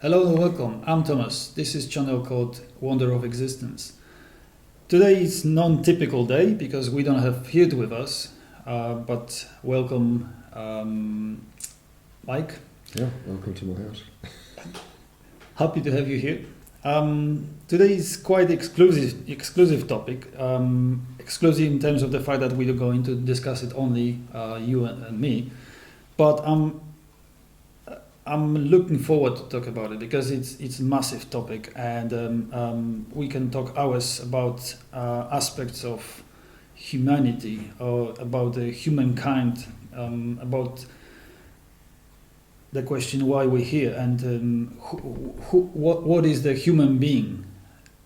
Hello and welcome. I'm Thomas. This is channel called Wonder of Existence. Today is non-typical day because we don't have Geert with us, but welcome, Mike. Yeah, welcome to my house. Happy to have you here. Today is quite exclusive topic. Exclusive in terms of the fact that we are going to discuss it only you and me, but I'm looking forward to talk about it because it's a massive topic, and we can talk hours about aspects of humanity or about the humankind, about the question why we're here and what is the human being?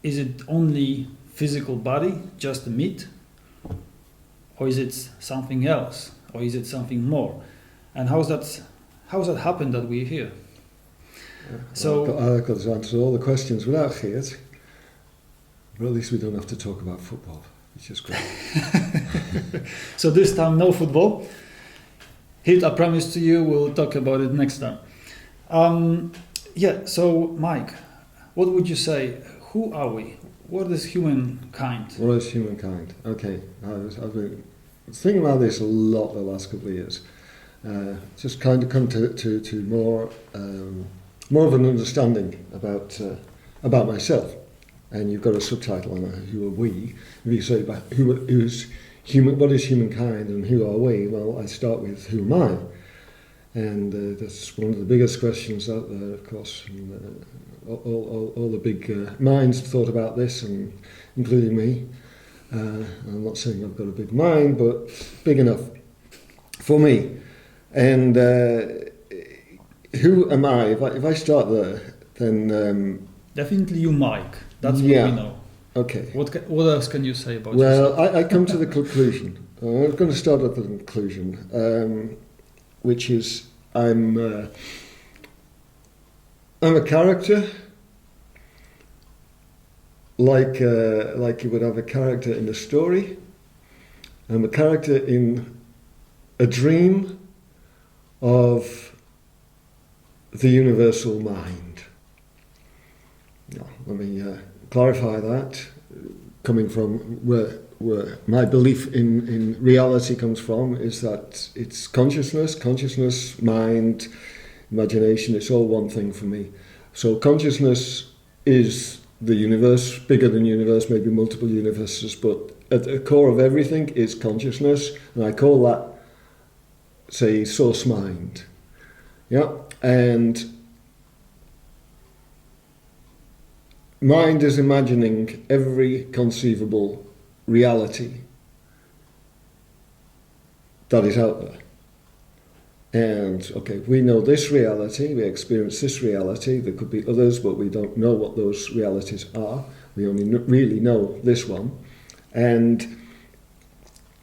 Is it only physical body, just a meat, or is it something else, or is it something more? And how's that happened that we're here? So I've got to answer all the questions without Geert, but at least we don't have to talk about football, which is great. So this time no football. Geert, I promise to you we'll talk about it next time. So Mike, what would you say? Who are we? What is humankind? What is humankind? Okay, I've been thinking about this a lot the last couple of years. Just kind of come to more of an understanding about myself. And you've got a subtitle on it, who are we? If you say about who's human, what is humankind and who are we? Well, I start with who am I? And that's one of the biggest questions out there, of course. And, all the big minds have thought about this, and including me. I'm not saying I've got a big mind, but big enough for me. And who am I? If I start there, then definitely you, Mike. That's what we know. Okay. What else can you say about yourself? Well, I come to the conclusion. I'm going to start at the conclusion, which is I'm a character, like you would have a character in a story. I'm a character in a dream of the universal mind. Now, let me clarify that, coming from where my belief in reality comes from, is that it's consciousness, mind, imagination, it's all one thing for me. So consciousness is the universe, bigger than universe, maybe multiple universes, but at the core of everything is consciousness, and I call that, say, source mind. Yeah, and mind is imagining every conceivable reality that is out there. And, okay, we know this reality, we experience this reality, there could be others, but we don't know what those realities are. We only really know this one. And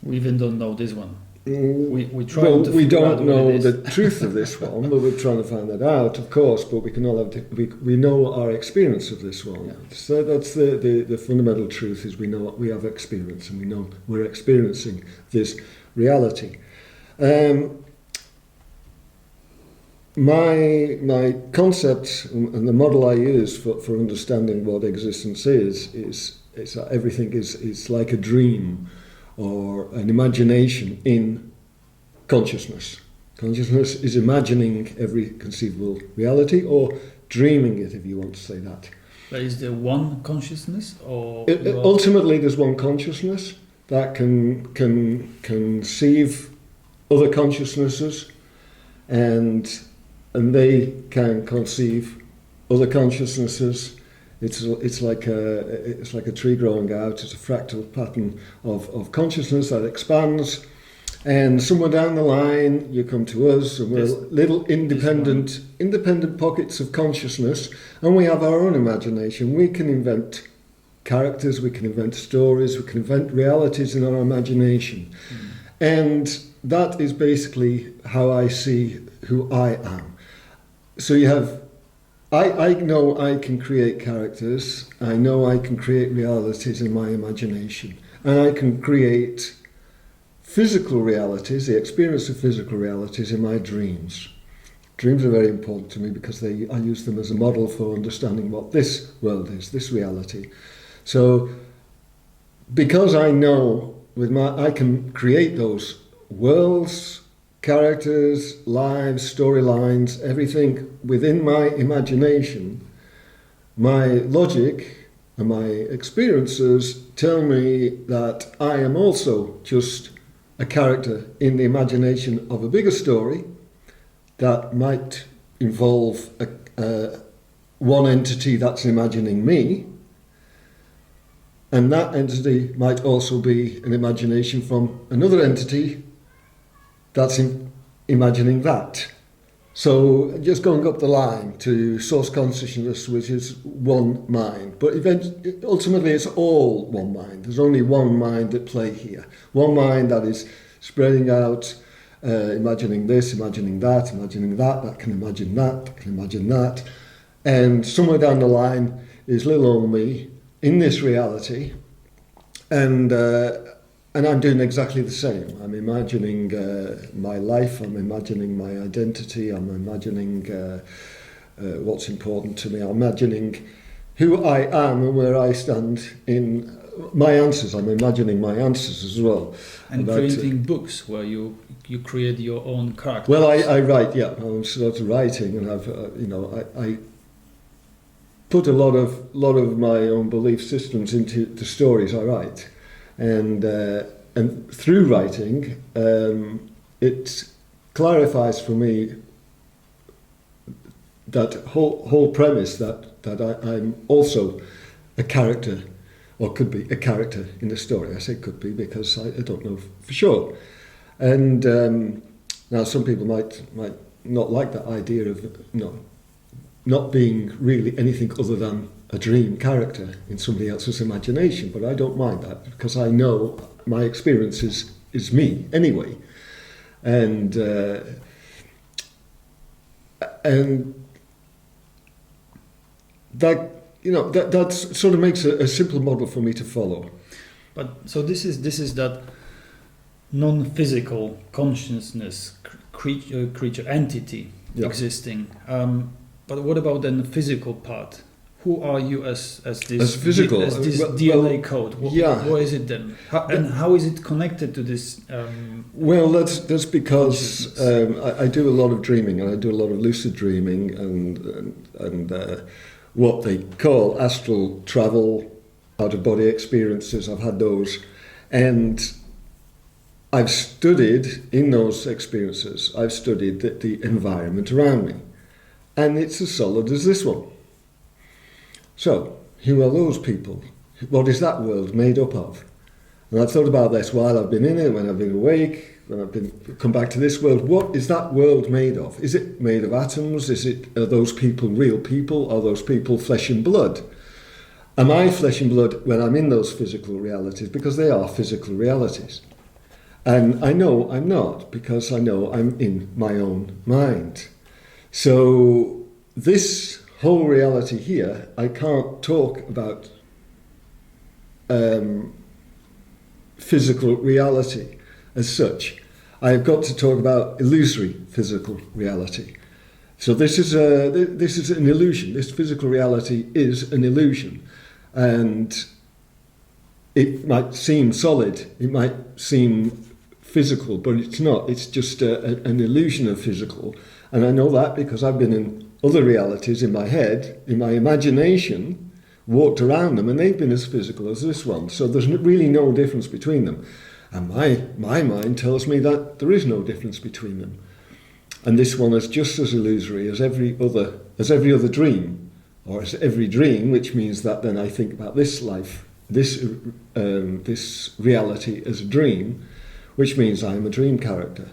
we even don't know this one. We don't know the truth of this one, but we're trying to find that out, of course. But we can all have we know our experience of this one. Yeah. So that's the fundamental truth: is we know what we have experience, and we know we're experiencing this reality. My concept and the model I use for understanding what existence is that everything is like a dream or an imagination in consciousness. Consciousness is imagining every conceivable reality, or dreaming it, if you want to say that. But is there one consciousness, or ultimately there's one consciousness that can conceive other consciousnesses, and they can conceive other consciousnesses. It's like a tree growing out. It's a fractal pattern of consciousness that expands, and somewhere down the line you come to us, and we're little independent pockets of consciousness, and we have our own imagination. We can invent characters, we can invent stories, we can invent realities in our imagination, and that is basically how I see who I am. So you have. I know I can create characters, I know I can create realities in my imagination, and I can create physical realities, the experience of physical realities in my dreams. Dreams are very important to me because I use them as a model for understanding what this world is, this reality. So, because I know I can create those worlds, characters, lives, storylines, everything within my imagination, my logic and my experiences tell me that I am also just a character in the imagination of a bigger story that might involve one entity that's imagining me, and that entity might also be an imagination from another entity that's imagining that. So just going up the line to source consciousness, which is one mind, but ultimately it's all one mind. There's only one mind at play here. One mind that is spreading out, imagining this, imagining that, that can imagine that can imagine that. And somewhere down the line is little old me in this reality, and I'm doing exactly the same. I'm imagining my life, I'm imagining my identity, I'm imagining what's important to me, I'm imagining who I am and where I stand in my answers. I'm imagining my answers as well. And creating books where you create your own characters. Well, I write, yeah. I'm sort of writing, and I've I put a lot of my own belief systems into the stories I write, and through writing, it clarifies for me that whole premise that I'm also a character, or could be a character in the story. I say could be because I don't know for sure. And now some people might not like that idea of not being really anything other than a dream character in somebody else's imagination, but I don't mind that because I know my experience is me anyway, and that sort of makes a simple model for me to follow. But so this is that non-physical consciousness creature entity existing. But what about then the physical part? Who are you as this physical DNA code? What is it then? And how is it connected to this? Well, that's because I do a lot of dreaming, and I do a lot of lucid dreaming, and what they call astral travel, out of body experiences. I've had those, and I've studied in those experiences. I've studied the environment around me, and it's as solid as this one. So, who are those people? What is that world made up of? And I've thought about this while I've been in it, when I've been awake, when I've come back to this world. What is that world made of? Is it made of atoms? Are those people real people? Are those people flesh and blood? Am I flesh and blood when I'm in those physical realities? Because they are physical realities. And I know I'm not, because I know I'm in my own mind. So this whole reality here, I can't talk about physical reality as such. I've got to talk about illusory physical reality. So this is an illusion. This physical reality is an illusion, and it might seem solid. It might seem physical, but it's not. It's just an illusion of physical, and I know that because I've been in other realities in my head, in my imagination, walked around them, and they've been as physical as this one. So there's really no difference between them. And my mind tells me that there is no difference between them. And this one is just as illusory as every other dream, or as every dream, which means that then I think about this life, this reality as a dream, which means I'm a dream character.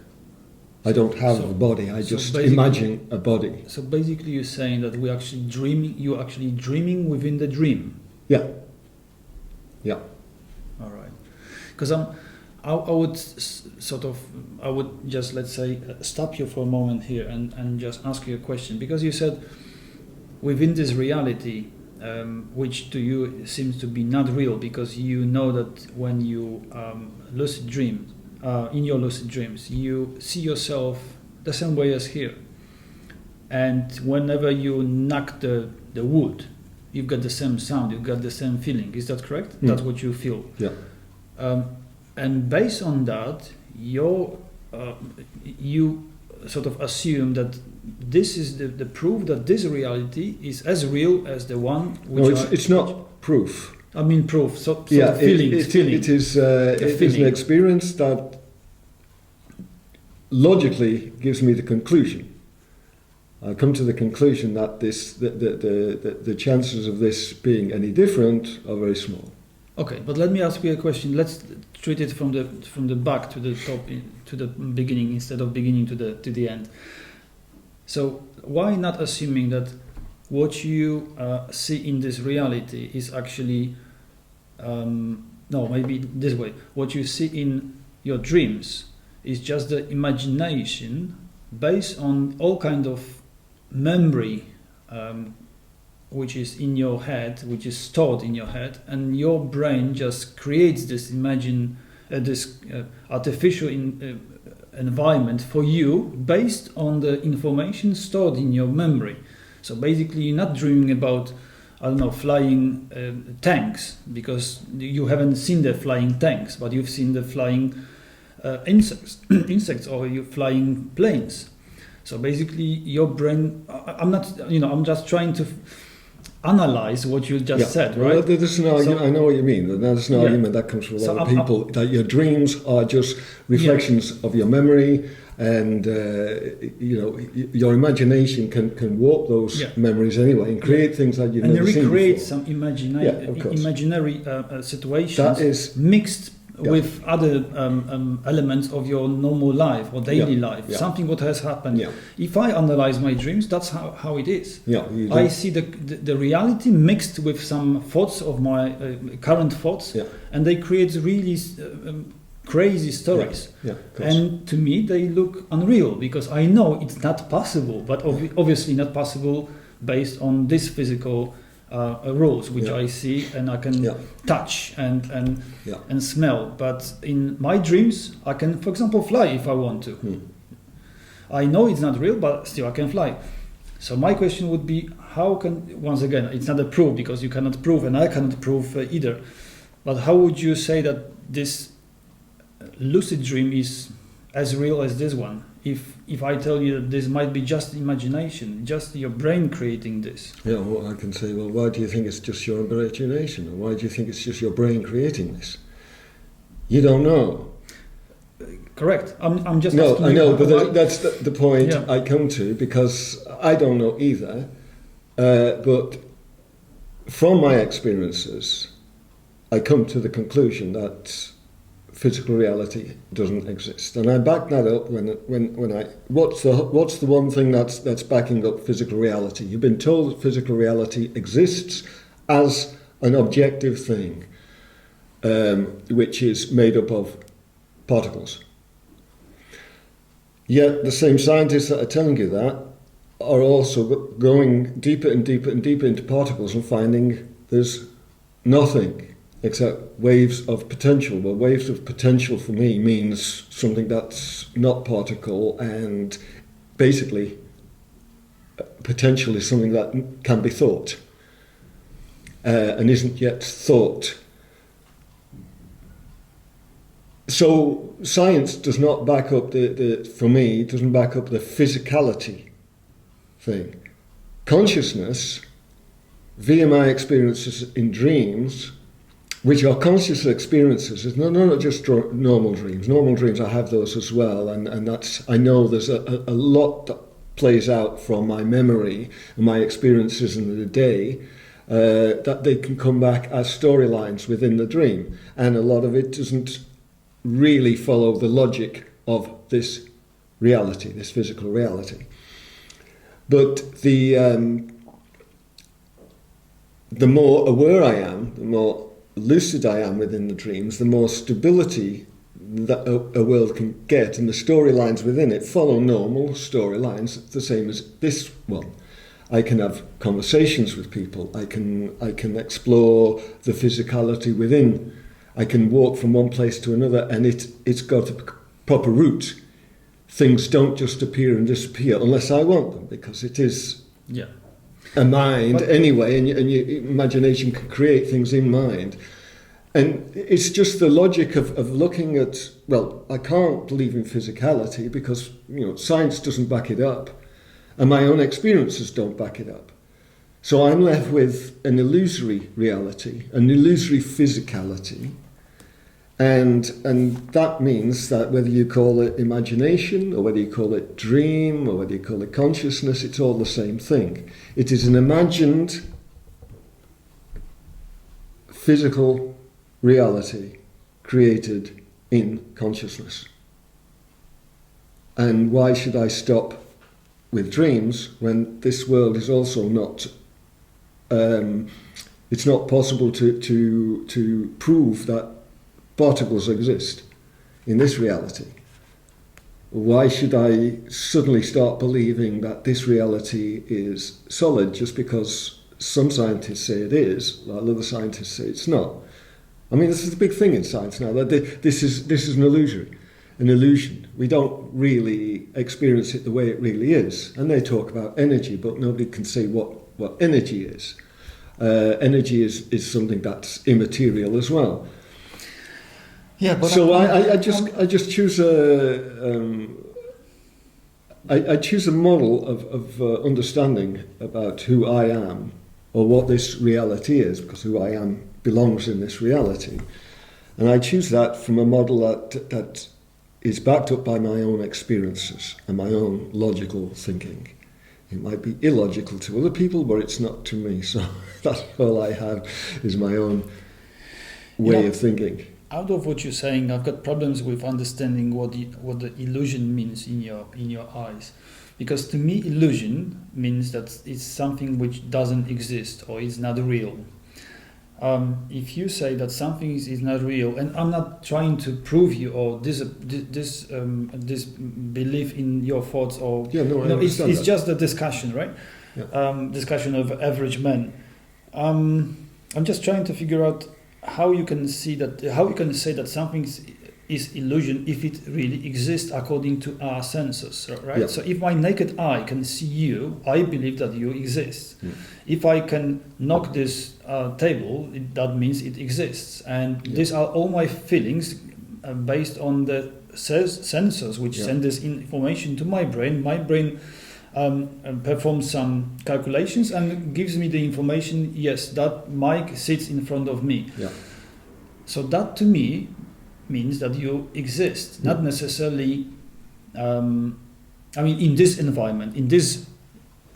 I don't have a body, I just imagine a body. So basically you're saying that you're actually dreaming within the dream. Yeah. All right. Because I would just, let's say, stop you for a moment here and just ask you a question. Because you said within this reality, which to you seems to be not real, because you know that when you lucid dream, in your lucid dreams, you see yourself the same way as here. and whenever you knock the wood, you've got the same sound, you've got the same feeling. Is that correct? That's what you feel. Yeah. And based on that, you sort of assume that this is the proof that this reality is as real as the one which No, it's not proof. I mean proof. So Yeah, feeling. it is an experience that logically gives me the conclusion. I come to the conclusion that the chances of this being any different are very small. Okay, but let me ask you a question. Let's treat it from the back to the top, to the beginning, instead of beginning to the end. So why not assuming that what you see in this reality is actually maybe this way. What you see in your dreams is just the imagination based on all kind of memory which is in your head, which is stored in your head, and your brain just creates this artificial environment for you based on the information stored in your memory. So basically, you're not dreaming about, flying tanks, because you haven't seen the flying tanks, but you've seen the flying insects, or you flying planes. So basically, your brain. I'm just trying to analyze what you just said, right? Well, there's an argument. I know what you mean. And there's an argument that comes from a lot of people that your dreams are just reflections of your memory, and your imagination can warp those memories anyway and create things that you've never seen before. And recreate some imaginary situations that is mixed with other elements of your normal life or daily life, something what has happened. Yeah. If I analyze my dreams, that's how it is. Yeah, I see the reality mixed with some thoughts of my current thoughts, and they create really crazy stories. Yeah, and to me, they look unreal, because I know it's not possible, but obviously not possible based on this physical rules which I see and I can touch and smell. But in my dreams, I can, for example, fly if I want to. I know it's not real, but still I can fly. So my question would be, how can, once again, it's not a proof, because you cannot prove and I cannot prove either, but how would you say that this lucid dream is as real as this one? If I tell you that this might be just imagination, just your brain creating this. Yeah, well, I can say, well, why do you think it's just your imagination? Or why do you think it's just your brain creating this? You don't know. Correct. I'm just no, asking I know, you, but that's the point I come to, because I don't know either. But from my experiences, I come to the conclusion that physical reality doesn't exist, and I back that up when I what's the one thing that's backing up physical reality? You've been told that physical reality exists as an objective thing, which is made up of particles. Yet the same scientists that are telling you that are also going deeper and deeper and deeper into particles and finding there's nothing except waves of potential. Well, waves of potential for me means something that's not particle, and basically potential is something that can be thought and isn't yet thought. So science does not back up for me, doesn't back up the physicality thing. Consciousness, via my experiences in dreams, which are conscious experiences. It's not just normal dreams. Normal dreams, I have those as well, and that's, I know there's a lot that plays out from my memory and my experiences in the day, that they can come back as storylines within the dream, and a lot of it doesn't really follow the logic of this reality, this physical reality. But the more aware I am, the more lucid I am within the dreams, the more stability that a world can get, and the storylines within it follow normal storylines, the same as this one. I can have conversations with people, I can explore the physicality within, I can walk from one place to another, and it's got a proper route things don't just appear and disappear unless I want them, because it is Yeah. a mind But- anyway, and your imagination can create things in mind. And it's just the logic of looking at, well, I can't believe in physicality because, science doesn't back it up, and my own experiences don't back it up. So I'm left with an illusory reality, an illusory physicality, and that means that whether you call it imagination, or whether you call it dream, or whether you call it consciousness, it's all the same thing. It is an imagined physical reality created in consciousness. And why should I stop with dreams when this world is also not? It's not possible to prove that particles exist in this reality. Why should I suddenly start believing that this reality is solid just because some scientists say it is, while other scientists say it's not? I mean, this is the big thing in science now, that this is an illusion. We don't really experience it the way it really is. And they talk about energy, but nobody can say what energy is. Energy is something that's immaterial as well. Yeah, but So I just choose I choose a model of understanding about who I am, or what this reality is, because who I am belongs in this reality. And I choose that from a model that is backed up by my own experiences and my own logical thinking. It might be illogical to other people, but it's not to me. So that's all I have, is my own way of thinking. Out of what you're saying, I've got problems with understanding what the illusion means in your eyes, because to me, illusion means that it's something which doesn't exist or is not real. If you say that something is not real, and I'm not trying to prove you or this belief in your thoughts, or it's just a discussion, right? Yeah. Discussion of average men. I'm just trying to figure out how you can say that something is illusion if it really exists according to our senses, right? Yeah. So if my naked eye can see you, I believe that you exist. Yeah. If I can knock this table, that means it exists. And these are all my feelings based on the sensors which send this information to my brain. My brain performs some calculations and gives me the information, yes, that Mike sits in front of me. Yeah. So that to me means that you exist, not necessarily, in this environment, in this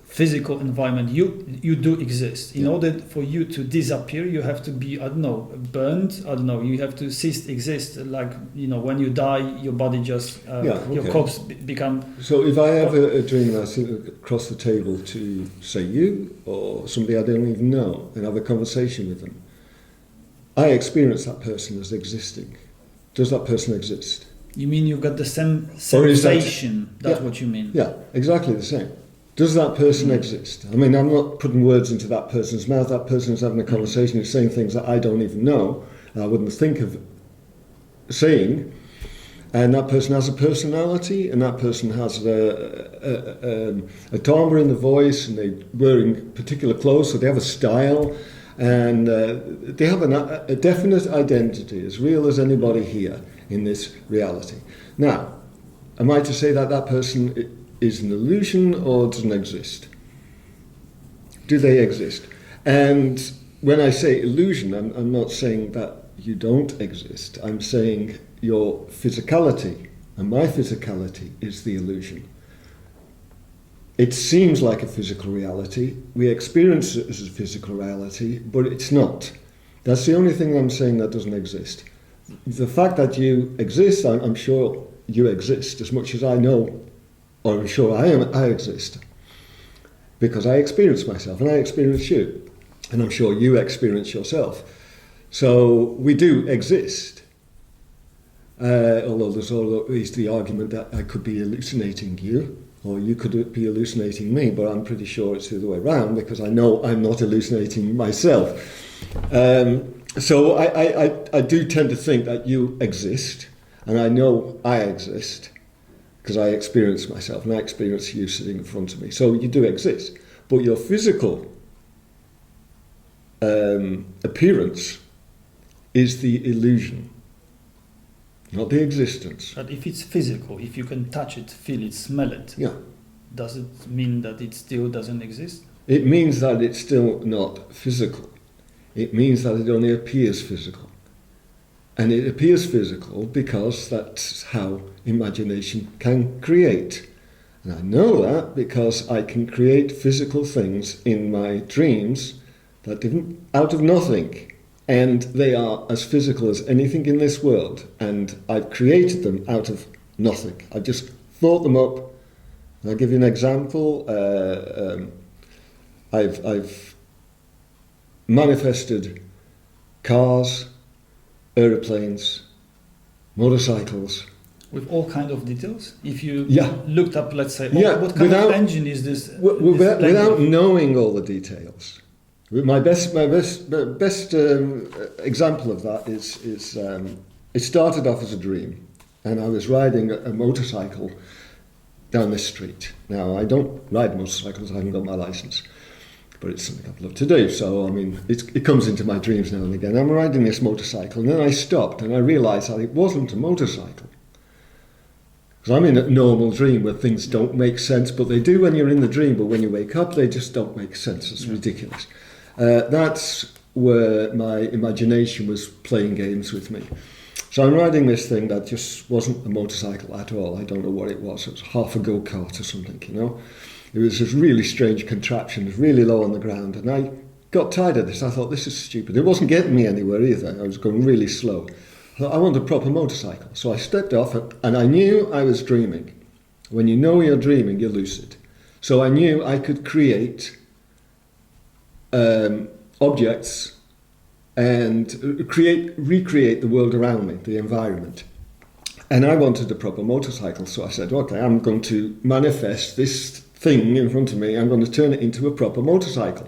physical environment, you do exist. In order for you to disappear, you have to be, burned, you have to cease to exist. Like, when you die, your body just, your corpse become... So if I have a dream and I sit across the table to, say, you, or somebody I don't even know, and have a conversation with them, I experience that person as existing. Does that person exist? You mean you've got the same sensation? That's what you mean? Yeah, exactly the same. Does that person exist? I mean, I'm not putting words into that person's mouth. That person is having a conversation, is saying things that I don't even know, I wouldn't think of saying. And that person has a personality, and that person has a timbre in the voice, and they're wearing particular clothes, so they have a style, and they have a definite identity, as real as anybody here in this reality. Now, am I to say that that person is an illusion or doesn't exist? Do they exist? And when I say illusion, I'm not saying that you don't exist. I'm saying your physicality, and my physicality is the illusion. It seems like a physical reality. We experience it as a physical reality, but it's not. That's the only thing I'm saying that doesn't exist. The fact that you exist, I'm sure you exist as much as I know, or I'm sure I exist. Because I experience myself and I experience you. And I'm sure you experience yourself. So we do exist. Although there's always the argument that I could be hallucinating you, or you could be hallucinating me, but I'm pretty sure it's the other way around because I know I'm not hallucinating myself. So I do tend to think that you exist, and I know I exist, because I experience myself and I experience you sitting in front of me. So you do exist, but your physical appearance is the illusion, not the existence. But if it's physical, if you can touch it, feel it, smell it, Yeah. does it mean that it still doesn't exist? It means that it's still not physical. It means that it only appears physical. And it appears physical because that's how imagination can create. And I know that because I can create physical things in my dreams that didn't, out of nothing. And they are as physical as anything in this world. And I've created them out of nothing. I've just thought them up. And I'll give you an example. I've manifested cars, aeroplanes, motorcycles. With all kind of details? If you Yeah. looked up, let's say, Yeah, what kind of engine is this? Without knowing all the details. My best example of that is it started off as a dream, and I was riding a motorcycle down this street. Now, I don't ride motorcycles, I haven't got my license, but it's something I'd love to do. So, I mean, it comes into my dreams now and again. I'm riding this motorcycle, and then I stopped, and I realised that it wasn't a motorcycle. Because I'm in a normal dream where things don't make sense, but they do when you're in the dream, but when you wake up, they just don't make sense. It's ridiculous. That's where my imagination was playing games with me. So I'm riding this thing that just wasn't a motorcycle at all. I don't know what it was. It was half a go-kart or something, you know. It was this really strange contraption. It was really low on the ground. And I got tired of this. I thought, this is stupid. It wasn't getting me anywhere either. I was going really slow. I thought, I want a proper motorcycle. So I stepped off and I knew I was dreaming. When you know you're dreaming, you're lucid. So I knew I could create objects and recreate the world around me, the environment. And I wanted a proper motorcycle, so I said, okay, I'm going to manifest this thing in front of me, I'm going to turn it into a proper motorcycle.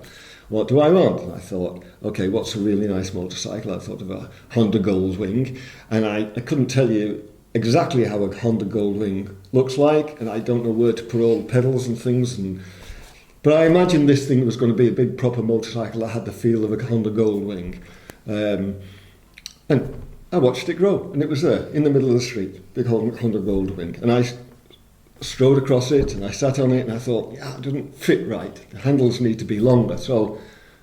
What do I want? And I thought, okay, what's a really nice motorcycle? I thought of a Honda Goldwing, and I couldn't tell you exactly how a Honda Goldwing looks like, and I don't know where to put all the pedals and things, but I imagined this thing was going to be a big proper motorcycle that had the feel of a Honda Goldwing. And I watched it grow, and it was there, in the middle of the street, big Honda Goldwing. And I strode across it, and I sat on it, and I thought, yeah, it doesn't fit right. The handles need to be longer. So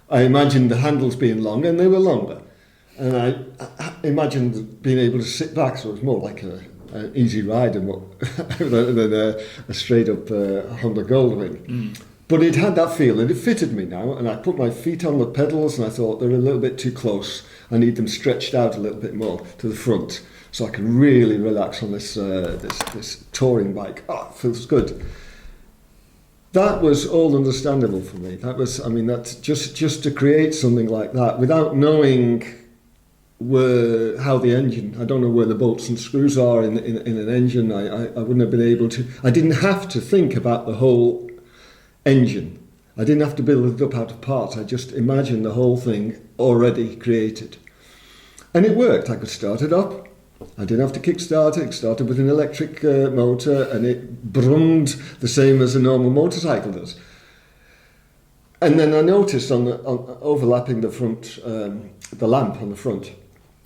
I imagined the handles being longer, and they were longer. And I imagined being able to sit back, so it was more like an easy ride than a straight-up Honda Goldwing. Mm. But it had that feel, and it fitted me now, and I put my feet on the pedals, and I thought they're a little bit too close. I need them stretched out a little bit more to the front, so I can really relax on this touring bike. Oh, it feels good. That was all understandable for me. That's just to create something like that without knowing how the engine. I don't know where the bolts and screws are in an engine. I wouldn't have been able to. I didn't have to think about the whole engine. I didn't have to build it up out of parts. I just imagined the whole thing already created. And it worked. I could start it up. I didn't have to kickstart it. It started with an electric motor, and it brummed the same as a normal motorcycle does. And then I noticed on overlapping the front, the lamp on the front,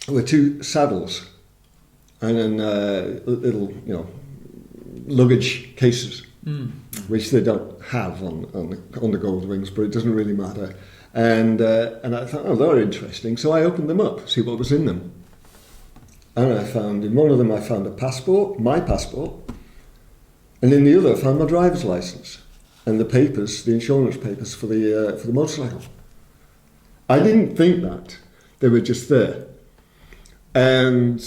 were two saddles and then little, luggage cases. Mm. Which they don't have on the Goldwings, but it doesn't really matter. And I thought, oh, they're interesting. So I opened them up, see what was in them. And I found, in one of them I found a passport, my passport, and in the other I found my driver's license and the papers, the insurance papers for the motorcycle. I didn't think that. They were just there. And,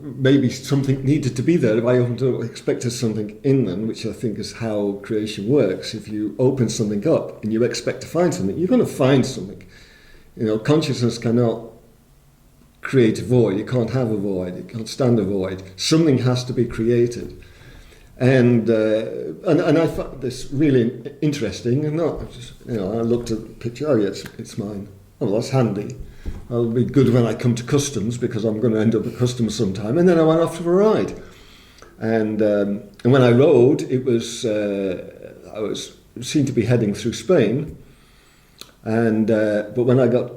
maybe something needed to be there. If I expected something in them, which I think is how creation works. If you open something up and you expect to find something, you're going to find something. Consciousness cannot create a void. You can't have a void. You can't stand a void. Something has to be created. And I found this really interesting. And I looked at the picture. Oh, yeah, it's mine. Oh, well, that's handy. That'll be good when I come to customs, because I'm going to end up at customs sometime. And then I went off for a ride. And when I rode, it was I was seemed to be heading through Spain, and but when I got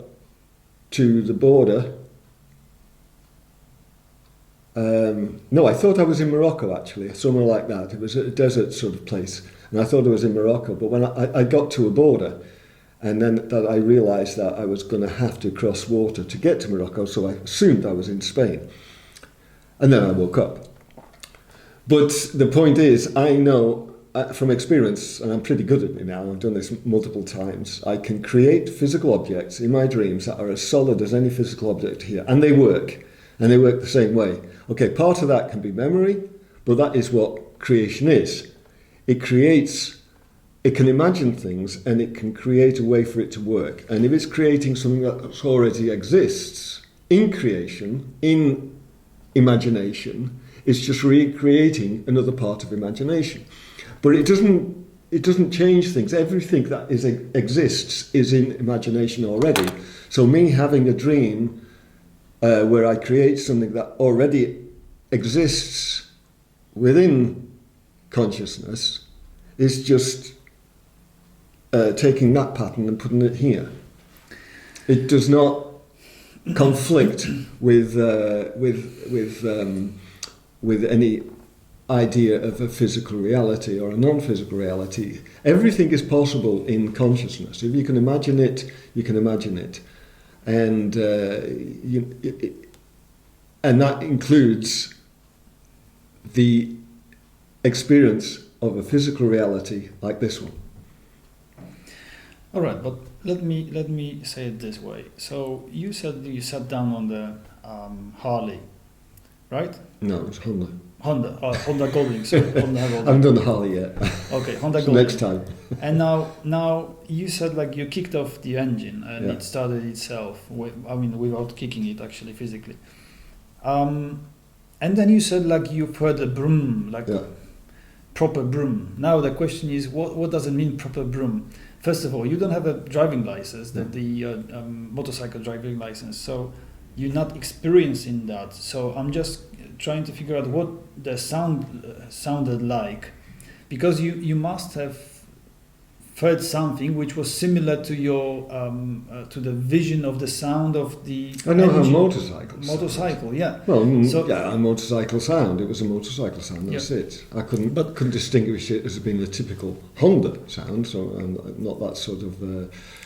to the border, no, I thought I was in Morocco actually, somewhere like that. It was a desert sort of place, and I thought I was in Morocco. But when I got to a border, and then that I realised that I was going to have to cross water to get to Morocco, so I assumed I was in Spain, and then I woke up. But the point is, I know from experience, and I'm pretty good at it now, I've done this multiple times, I can create physical objects in my dreams that are as solid as any physical object here, and they work the same way. Okay, part of that can be memory, but that is what creation is. It can imagine things, and it can create a way for it to work. And if it's creating something that already exists in creation, in imagination, it's just recreating another part of imagination. But it doesn't change things. Everything that exists is in imagination already. So me having a dream where I create something that already exists within consciousness is just taking that pattern and putting it here. It does not conflict with any idea of a physical reality or a non-physical reality. Everything is possible in consciousness. If you can imagine it, you can imagine it. And and that includes the experience of a physical reality like this one. All right, but let me say it this way. So you said you sat down on the Harley, right? No, it's Honda. Honda Goldwing. So Honda I Goldwing. haven't done the Harley yet. Okay, Honda So Goldwing. next time. And now you said like you kicked off the engine and Yeah. it started itself. Without kicking it actually physically. And then you said like you've heard a broom, like Yeah. proper broom. Now the question is, what does it mean, proper broom? First of all, you don't have a driving license, the motorcycle driving license, so you're not experiencing that. So I'm just trying to figure out what the sound sounded like, because you must have heard something which was similar to your to the vision of the sound of the I know how engine. motorcycles sound. Motorcycle, yeah. Well, So- yeah, a motorcycle sound. It was a motorcycle sound. That's it. I couldn't distinguish it as being a typical Honda sound. So I'm not that sort of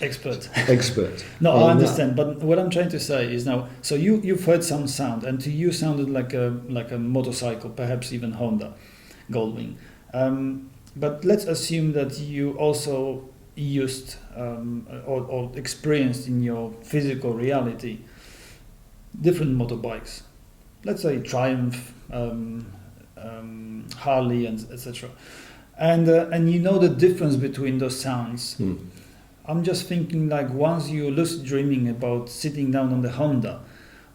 Expert. expert. No, on I that. understand, but what I'm trying to say is now, so you've heard some sound, and to you sounded like a motorcycle, perhaps even Honda Goldwing. But let's assume that you also used or experienced in your physical reality different motorbikes. Let's say Triumph, Harley, and etc. And you know the difference between those sounds. I'm just thinking like once you're lucid dreaming about sitting down on the Honda,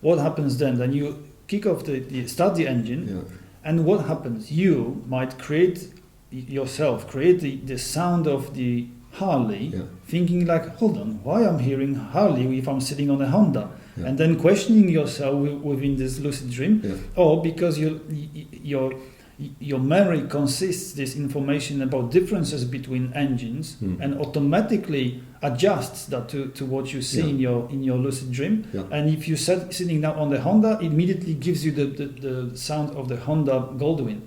what happens then? Then you kick off start the engine, Yeah. and what happens? You might create the sound of the Harley, Yeah. thinking like, hold on, why I'm hearing Harley if I'm sitting on a Honda? Yeah. And then questioning yourself within this lucid dream, Yeah. or because your memory consists this information about differences between engines and automatically adjusts that to what you see Yeah. in your lucid dream. Yeah. And if you sitting now on the Honda, it immediately gives you the sound of the Honda Goldwing.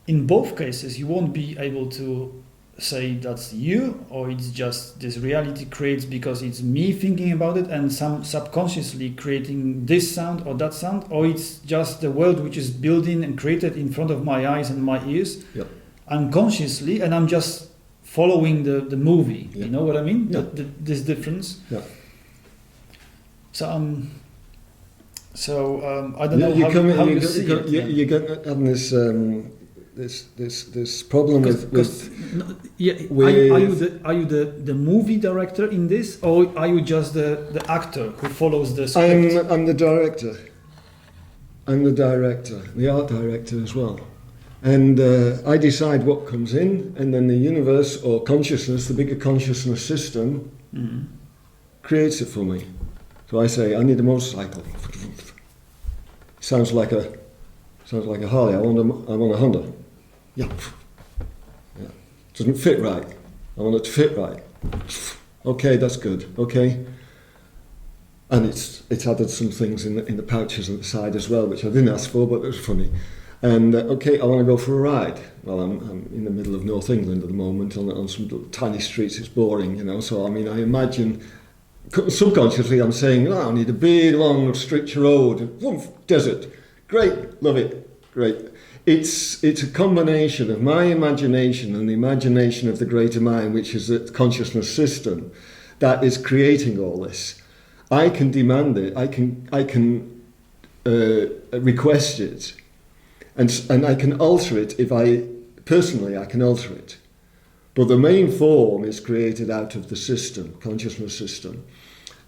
In both cases, you won't be able to say that's you, or it's just this reality creates because it's me thinking about it and some subconsciously creating this sound or that sound, or it's just the world which is building and created in front of my eyes and my ears Yep. unconsciously, and I'm just following the movie. Yeah. You know what I mean? Yeah. This difference. Yeah. So I don't know how you see it. Yeah. You get having this problem with Are you the movie director in this, or are you just the actor who follows the script? I'm the director. I'm the director, the art director as well. And I decide what comes in, and then the universe or consciousness, the bigger consciousness system, creates it for me. So I say, I need a motorcycle. Sounds like a Sounds like a Harley. I want a Honda. Yeah. Yeah. Doesn't fit right. I want it to fit right. Okay, that's good. Okay. And it's added some things in the pouches at the side as well, which I didn't ask for, but it was funny. And okay, I want to go for a ride. Well, I'm in the middle of North England at the moment on some tiny streets. It's boring, you know. So I mean, I imagine subconsciously I'm saying, oh, I need a big, long, strict road, desert. Great, love it, great. It's a combination of my imagination and the imagination of the greater mind, which is the consciousness system, that is creating all this. I can demand it. I can request it, and I can alter it if I can alter it. But the main form is created out of the system, consciousness system,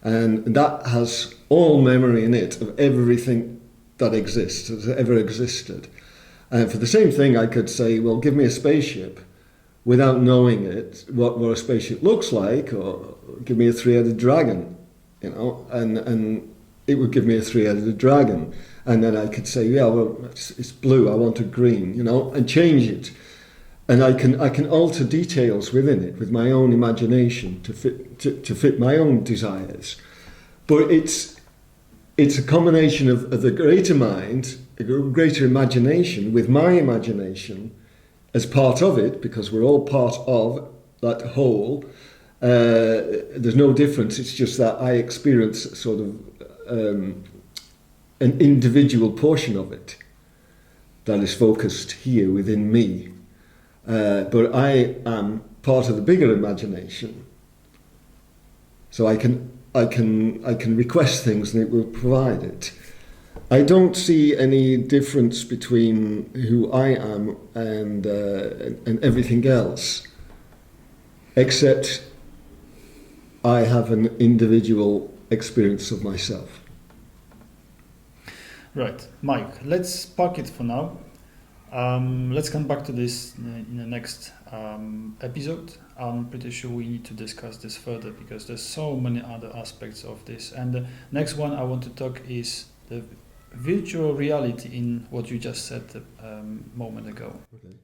and that has all memory in it of everything that exists, has ever existed. And for the same thing, I could say, well, give me a spaceship, without knowing it, what a spaceship looks like, or give me a three-headed dragon, you know, and it would give me a three-headed dragon. And then I could say, yeah, well, it's blue, I want it green, you know, and change it. And I can alter details within it with my own imagination to fit my own desires. But it's a combination of the greater mind, a greater imagination, with my imagination as part of it, because we're all part of that whole. There's no difference. It's just that I experience sort of an individual portion of it that is focused here within me. But I am part of the bigger imagination, so I can request things and it will provide it. I don't see any difference between who I am and everything else, except I have an individual experience of myself. Right, Mike, let's park it for now. Let's come back to this in the next episode. I'm pretty sure we need to discuss this further because there's so many other aspects of this. And the next one I want to talk is the virtual reality in what you just said a moment ago. Okay.